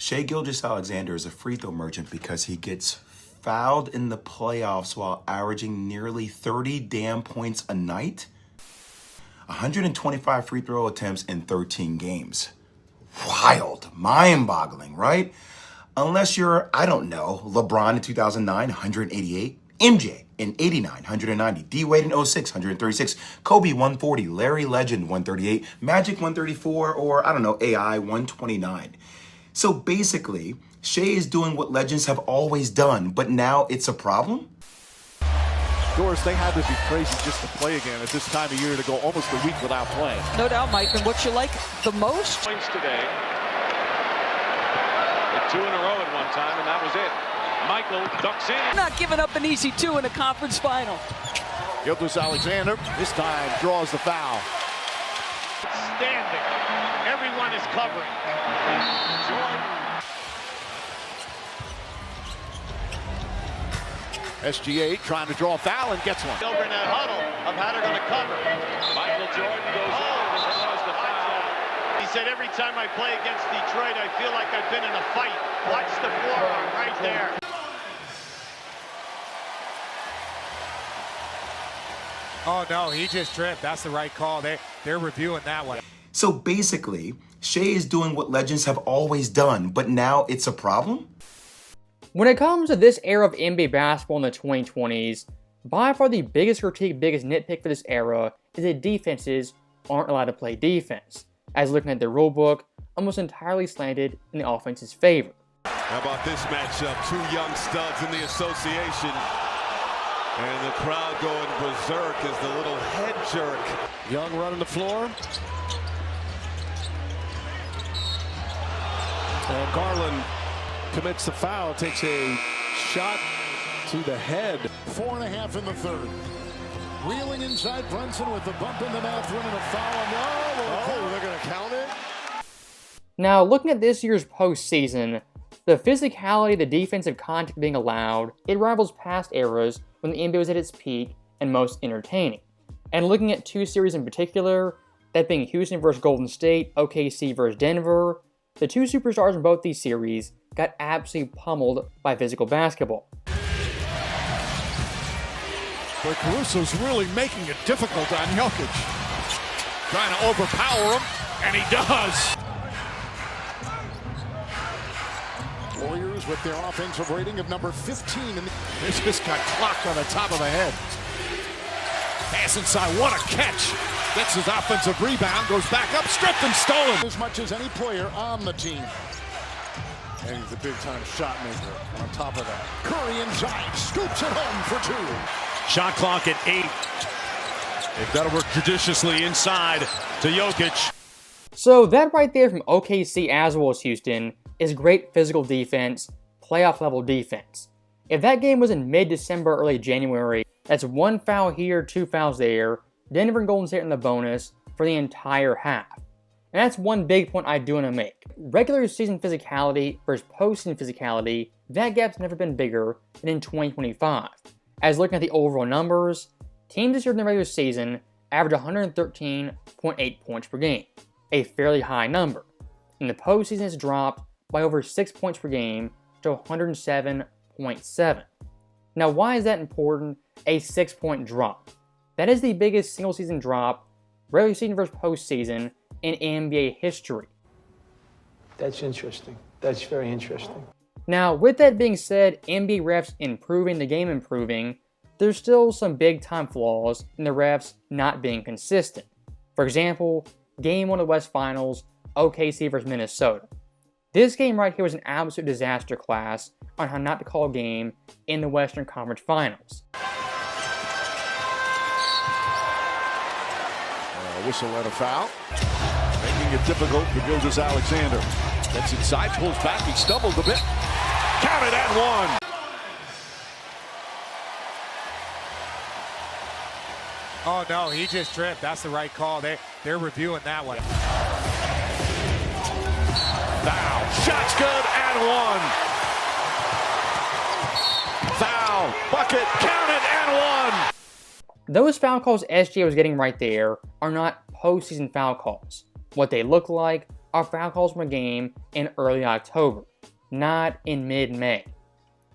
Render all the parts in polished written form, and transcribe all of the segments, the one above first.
Shai Gilgeous-Alexander is a free throw merchant because he gets fouled in the playoffs while averaging nearly 30 damn points a night. 125 free throw attempts in 13 games. Wild, mind-boggling, right? Unless you're, I don't know, LeBron in 2009, 188, MJ in 89, 190, D-Wade in 06, 136, Kobe 140, Larry Legend 138, Magic 134, or I don't know, AI 129. So basically, Shai is doing what legends have always done, but now it's a problem? Doris, they had to be crazy just to play again at this time of year to go almost a week without playing. No doubt, Mike. And what you like the most? Points today. Hit 2 in a row at one time, and that was it. Michael ducks in. Not giving up an easy 2 in a conference final. Gilgeous-Alexander this time draws the foul. Standing. Everyone is covering. Jordan. SGA trying to draw a foul and gets one. Over in that huddle of how they're going to cover. Michael Jordan goes in and draws the foul. He said, every time I play against Detroit, I feel like I've been in a fight. Watch the forearm right there. Oh, no, he just tripped. That's the right call. They're reviewing that one. So basically, Shai is doing what legends have always done, but now it's a problem? When it comes to this era of NBA basketball in the 2020s, by far the biggest critique, biggest nitpick for this era is that defenses aren't allowed to play defense, as looking at the rulebook, almost entirely slanted in the offense's favor. How about this matchup? 2 young studs in the association. And the crowd going berserk as the little head jerk. Young running the floor. And Garland commits the foul, takes a shot to the head. 4.5 in the third. Wheeling inside Brunson with the bump in the mouth, winning a foul. No, they're going to count it? Now, looking at this year's postseason, the physicality, the defensive contact being allowed, it rivals past eras when the NBA was at its peak and most entertaining. And looking at 2 series in particular, that being Houston versus Golden State, OKC versus Denver, the 2 superstars in both these series got absolutely pummeled by physical basketball. But Caruso's really making it difficult on Jokic. Trying to overpower him, and he does. Warriors with their offensive rating of number 15. They just got clocked on the top of the head. Pass inside, what a catch. Gets his offensive rebound, goes back up, stripped and stolen. As much as any player on the team. And he's a big-time shot maker on top of that. Curry inside, scoops it home for 2. Shot clock at 8. They've got to work judiciously inside to Jokic. So that right there from OKC as well as Houston is great physical defense, playoff level defense. If that game was in mid-December, early January, that's 1 foul here, 2 fouls there, Denver and Golden State in the bonus for the entire half. And that's one big point I do want to make. Regular season physicality versus postseason physicality, that gap's never been bigger than in 2025. As looking at the overall numbers, teams this year in the regular season averaged 113.8 points per game, a fairly high number. In the postseason, it's dropped by over 6 points per game to 107.7. Now, why is that important? A 6-point drop. That is the biggest single season drop, regular season versus postseason, in NBA history. That's interesting. That's very interesting. Now, with that being said, NBA refs improving, the game improving, there's still some big time flaws in the refs not being consistent. For example, Game 1 of the West Finals, OKC versus Minnesota. This game right here was an absolute disaster class on how not to call a game in the Western Conference Finals. Whistle and a foul. Making it difficult for Gilgeous-Alexander. Gets inside, pulls back, he stumbled a bit. Counted and 1. Oh, no, he just tripped. That's the right call. They're reviewing that one. Foul. Shot's good and 1. Foul. Bucket. Counted and 1. Those foul calls SGA was getting right there are not postseason foul calls. What they look like are foul calls from a game in early October, not in mid-May.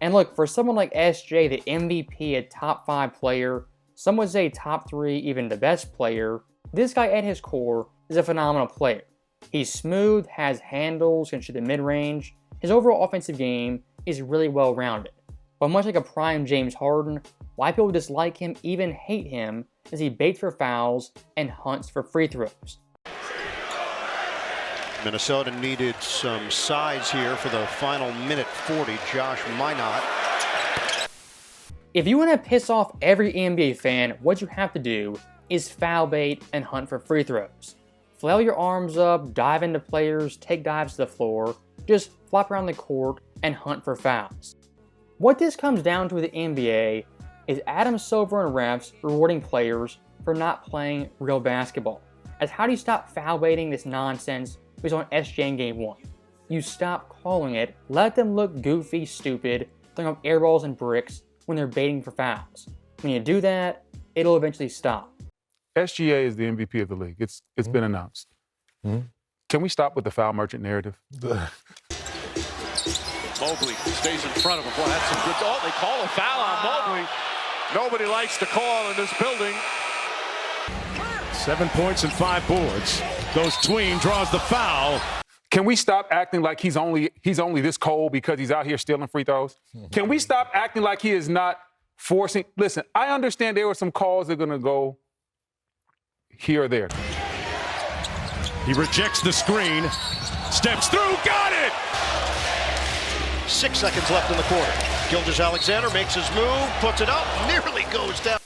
And look, for someone like SJ, the MVP, a top 5 player, some would say top 3, even the best player, this guy at his core is a phenomenal player. He's smooth, has handles, can shoot the mid-range. His overall offensive game is really well-rounded. But much like a prime James Harden, why people dislike him, even hate him, is he baits for fouls and hunts for free throws. Minnesota needed some size here for the final minute 40. Josh Minot. If you want to piss off every NBA fan, what you have to do is foul bait and hunt for free throws. Flail your arms up, dive into players, take dives to the floor, just flop around the court and hunt for fouls. What this comes down to with the NBA is Adam Silver and refs rewarding players for not playing real basketball. As how do you stop foul baiting this nonsense we saw on SJ in Game 1? You stop calling it, let them look goofy, stupid, throwing up air balls and bricks when they're baiting for fouls. When you do that, it'll eventually stop. SGA is the MVP of the league. It's been announced. Can we stop with the foul merchant narrative? Mobley stays in front of him. Boy, that's some good. Oh, they call a foul on Mobley. Nobody likes to call in this building. 7 points and 5 boards. Goes tween, draws the foul. Can we stop acting like he's only this cold because he's out here stealing free throws? Can we stop acting like he is not forcing? Listen, I understand there were some calls that are going to go here or there. He rejects the screen, steps through, got it! 6 seconds left in the quarter. Gilgeous-Alexander makes his move, puts it up, nearly goes down.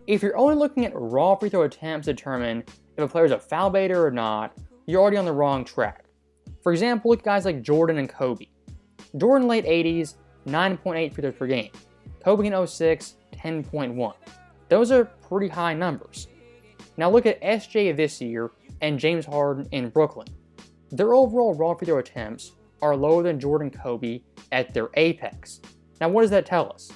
If you're only looking at raw free throw attempts to determine if a player's a foul baiter or not, you're already on the wrong track. For example, look at guys like Jordan and Kobe. Jordan late 80s, 9.8 free throws per game. Kobe in 06, 10.1. Those are pretty high numbers. Now look at SJ this year and James Harden in Brooklyn. Their overall raw free throw attempts are lower than Jordan and Kobe at their apex. Now what does that tell us?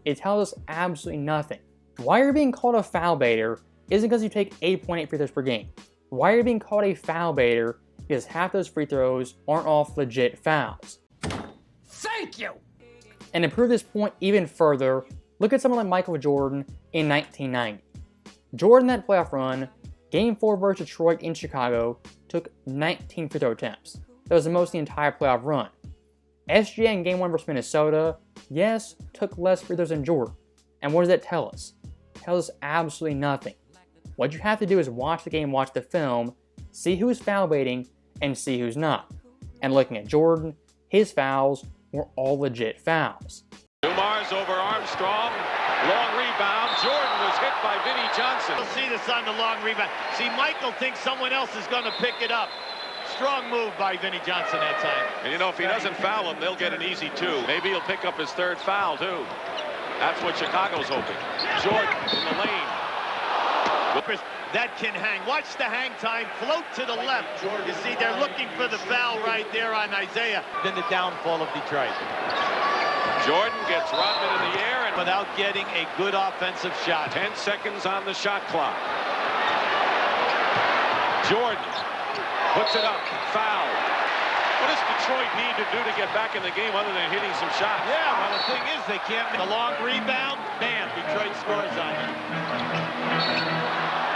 It tells us absolutely nothing. Why you're being called a foul baiter isn't because you take 8.8 free throws per game. Why you're being called a foul baiter because half those free throws aren't off legit fouls. Thank you! And to prove this point even further, look at someone like Michael Jordan in 1990. Jordan, that playoff run, Game 4 versus Detroit in Chicago, took 19 free throw attempts. That was the most in the entire playoff run. SGA in Game 1 versus Minnesota, yes, took less free throws than Jordan. And what does that tell us? It tells us absolutely nothing. What you have to do is watch the game, watch the film, see who's foul baiting, and see who's not. And looking at Jordan, his fouls were all legit fouls. Dumar's over Armstrong. Long rebound. Jordan was hit by Vinnie Johnson. You'll see this on the long rebound. See, Michael thinks someone else is going to pick it up. Strong move by Vinnie Johnson that time. And you know, if he doesn't foul him, they'll get an easy 2. Maybe he'll pick up his 3rd foul, too. That's what Chicago's hoping. Jordan in the lane. That can hang. Watch the hang time. Float to the left. You see, they're looking for the foul right there on Isaiah. Then the downfall of Detroit. Jordan gets Rodman in the air and without getting a good offensive shot. 10 seconds on the shot clock. Jordan puts it up. Foul. What does Detroit need to do to get back in the game other than hitting some shots? Yeah, well, the thing is they can't make a long rebound. Bam, Detroit scores on it.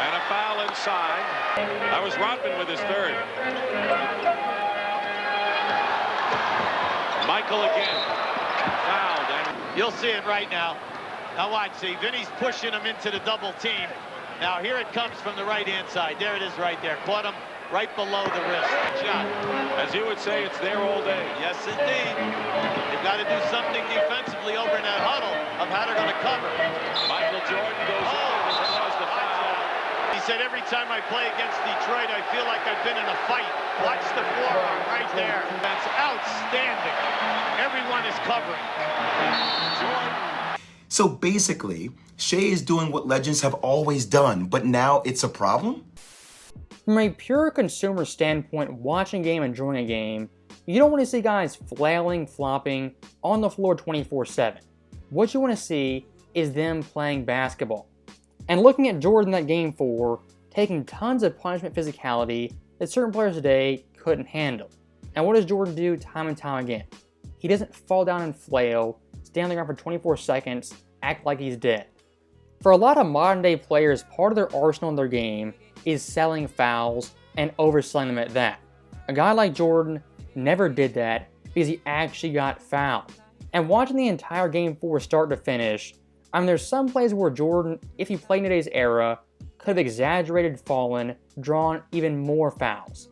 And a foul inside. That was Rodman with his 3rd. Michael again. Fouled. And you'll see it right now. Now watch, see, Vinny's pushing him into the double team. Now here it comes from the right-hand side. There it is right there. Caught him right below the wrist. Shot. As you would say, it's there all day. Yes, indeed. They've got to do something defensively over in that huddle of how they're going to cover. Michael Jordan goes over and draws the foul. He said, every time I play against Detroit, I feel like I've been in a fight. Watch the forearm right there. That's outstanding. Everyone is covering. Jordan. So basically, Shea is doing what legends have always done, but now it's a problem? From a pure consumer standpoint, watching a game, enjoying a game, you don't want to see guys flailing, flopping on the floor 24/7. What you want to see is them playing basketball. And looking at Jordan that Game 4, taking tons of punishment physicality that certain players today couldn't handle. And what does Jordan do time and time again? He doesn't fall down and flail, stay on the ground for 24 seconds, act like he's dead. For a lot of modern day players, part of their arsenal in their game is selling fouls and overselling them at that. A guy like Jordan never did that because he actually got fouled. And watching the entire game 4 start to finish, I mean, there's some plays where Jordan, if he played in today's era, could have exaggerated, fallen, drawn even more fouls.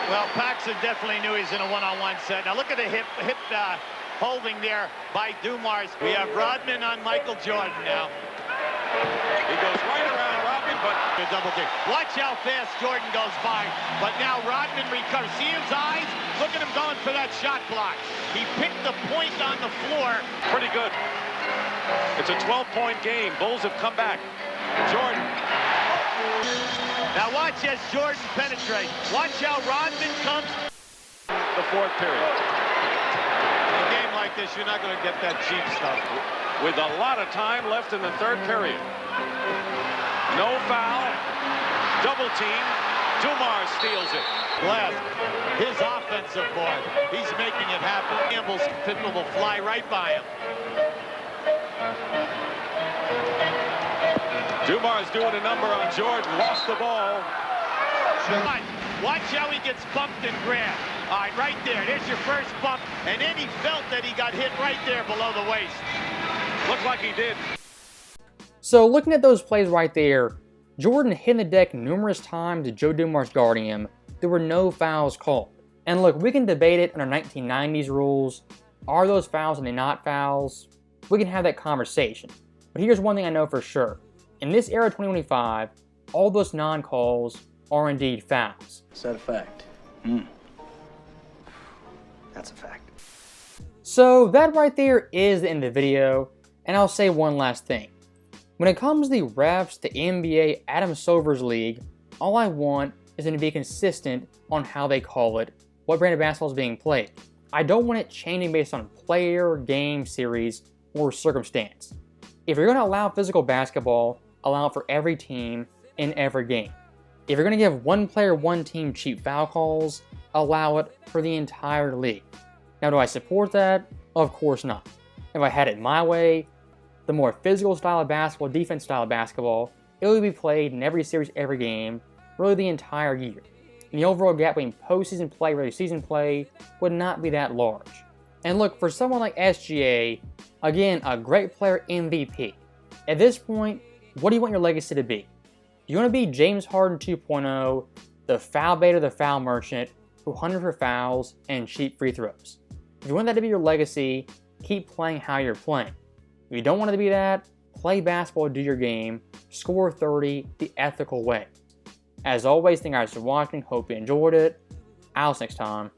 Well, Paxson definitely knew he's in a one-on-one set. Now look at the hip holding there by Dumars. We have Rodman on Michael Jordan now. He goes right around Rodman, but a double kick. Watch how fast Jordan goes by. But now Rodman recovers. See his eyes? Look at him going for that shot block. He picked the point on the floor. pretty good. It's a 12-point game. Bulls have come back. Jordan. Now watch as Jordan penetrates. Watch how Rodman comes. The fourth period. In a game like this, you're not going to get that cheap stuff. With a lot of time left in the third period. No foul. Double team. Dumars steals it. Left. His offensive board. He's making it happen. Campbell's pitbull will fly right by him. Dumars doing a number on Jordan. Lost the ball. Watch how he gets bumped and grabbed. All right, right there. There's your first bump. And then he felt that he got hit right there below the waist. Looked like he did. So looking at those plays right there, Jordan hit the deck numerous times to Joe Dumars guarding him. There were no fouls called. And look, we can debate it under 1990s rules. Are those fouls and they not fouls? We can have that conversation. But here's one thing I know for sure. In this era 2025, all those non-calls are indeed fouls. Is that a fact? That's a fact. So that right there is the end of the video, and I'll say one last thing. When it comes to the refs, the NBA, Adam Silver's league, all I want is them to be consistent on how they call it, what brand of basketball is being played. I don't want it changing based on player, game, series, or circumstance. If you're going to allow physical basketball, allow it for every team in every game. If you're going to give one player, one team cheap foul calls, allow it for the entire league. Now, do I support that? Of course not. If I had it my way, the more physical style of basketball, defense style of basketball, it would be played in every series, every game, really the entire year. And the overall gap between postseason play, regular season play would not be that large. And look, for someone like SGA, again, a great player, MVP. At this point, what do you want your legacy to be? Do you want to be James Harden 2.0, the foul baiter, the foul merchant, who hunted for fouls and cheap free throws? If you want that to be your legacy, keep playing how you're playing. If you don't want it to be that, play basketball, do your game, score 30 the ethical way. As always, thank you guys for watching. Hope you enjoyed it. I'll see you next time.